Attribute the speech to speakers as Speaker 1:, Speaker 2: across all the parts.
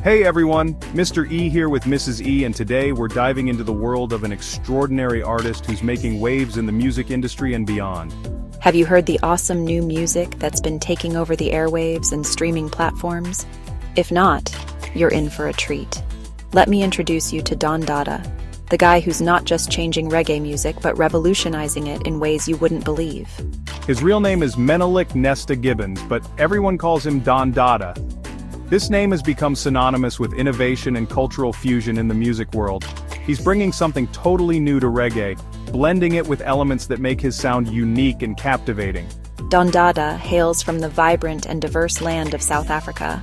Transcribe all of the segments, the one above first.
Speaker 1: Hey everyone, Mr. E here with Mrs. E, and today we're diving into the world of an extraordinary artist who's making waves in the music industry and beyond.
Speaker 2: Have you heard the awesome new music that's been taking over the airwaves and streaming platforms? If not, you're in for a treat. Let me introduce you to Don Dada, the guy who's not just changing reggae music but revolutionizing it in ways you wouldn't believe.
Speaker 1: His real name is Menelik Nesta Gibbons, but everyone calls him Don Dada. This name has become synonymous with innovation and cultural fusion in the music world. He's bringing something totally new to reggae, blending it with elements that make his sound unique and captivating.
Speaker 2: Don Dada hails from the vibrant and diverse land of South Africa.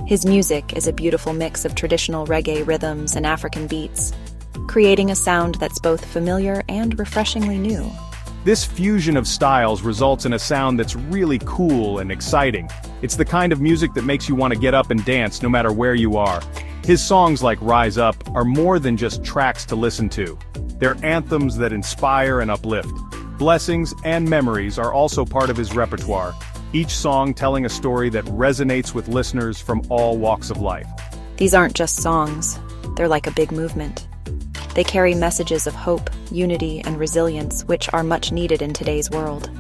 Speaker 2: His music is a beautiful mix of traditional reggae rhythms and African beats, creating a sound that's both familiar and refreshingly new.
Speaker 1: This fusion of styles results in a sound that's really cool and exciting. It's the kind of music that makes you want to get up and dance no matter where you are. His songs like Rise Up are more than just tracks to listen to. They're anthems that inspire and uplift. Blessings and Memories are also part of his repertoire, each song telling a story that resonates with listeners from all walks of life.
Speaker 2: These aren't just songs, they're like a big movement. They carry messages of hope, unity, and resilience, which are much needed in today's world.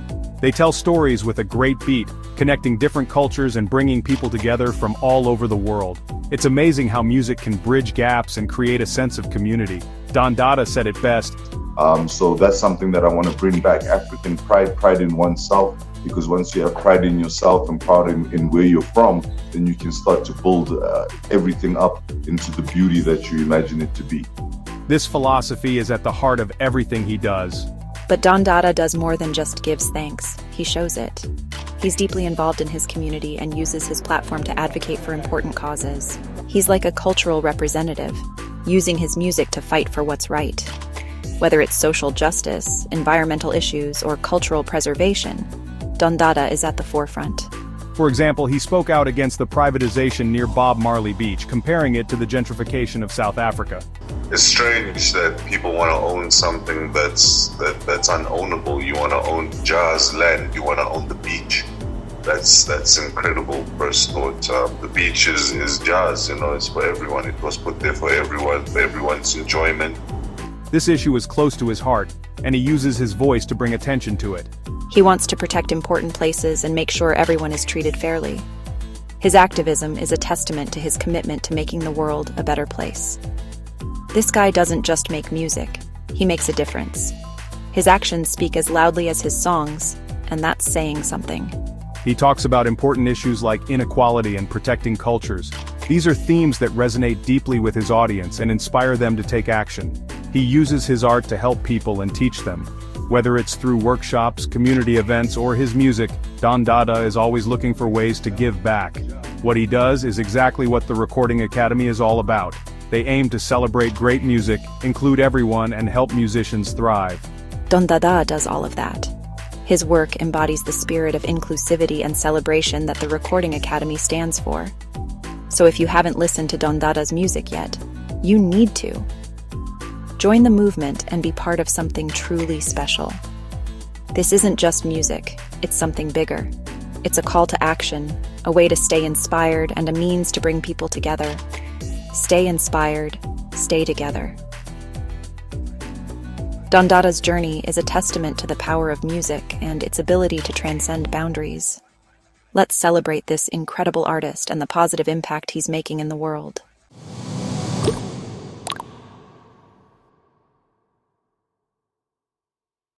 Speaker 1: They tell stories with a great beat, connecting different cultures and bringing people together from all over the world. It's amazing how music can bridge gaps and create a sense of community. Don Dada said it best.
Speaker 3: So that's something that I want to bring back, African pride in oneself, because once you have pride in yourself and pride in where you're from, then you can start to build everything up into the beauty that you imagine it to be.
Speaker 1: This philosophy is at the heart of everything he does.
Speaker 2: But Don Dada does more than just gives thanks, he shows it. He's deeply involved in his community and uses his platform to advocate for important causes. He's like a cultural representative, using his music to fight for what's right. Whether it's social justice, environmental issues, or cultural preservation, Don Dada is at the forefront.
Speaker 1: For example, he spoke out against the privatization near Bob Marley Beach, comparing it to the gentrification of South Africa.
Speaker 4: It's strange that people want to own something that's unownable. You want to own Jah's land. You want to own the beach. That's incredible. First thought, the beach is Jah's. It's for everyone. It was put there for everyone, for everyone's enjoyment.
Speaker 1: This issue is close to his heart, and he uses his voice to bring attention to it.
Speaker 2: He wants to protect important places and make sure everyone is treated fairly. His activism is a testament to his commitment to making the world a better place. This guy doesn't just make music, he makes a difference. His actions speak as loudly as his songs, and that's saying something.
Speaker 1: He talks about important issues like inequality and protecting cultures. These are themes that resonate deeply with his audience and inspire them to take action. He uses his art to help people and teach them. Whether it's through workshops, community events, or his music, Don Dada is always looking for ways to give back. What he does is exactly what the Recording Academy is all about. They aim to celebrate great music, include everyone, and help musicians thrive.
Speaker 2: Don Dada does all of that. His work embodies the spirit of inclusivity and celebration that the Recording Academy stands for. So if you haven't listened to Don Dada's music yet, you need to. Join the movement and be part of something truly special. This isn't just music, it's something bigger. It's a call to action, a way to stay inspired, and a means to bring people together. Stay inspired, stay together. Don Dada's journey is a testament to the power of music and its ability to transcend boundaries. Let's celebrate this incredible artist and the positive impact he's making in the world.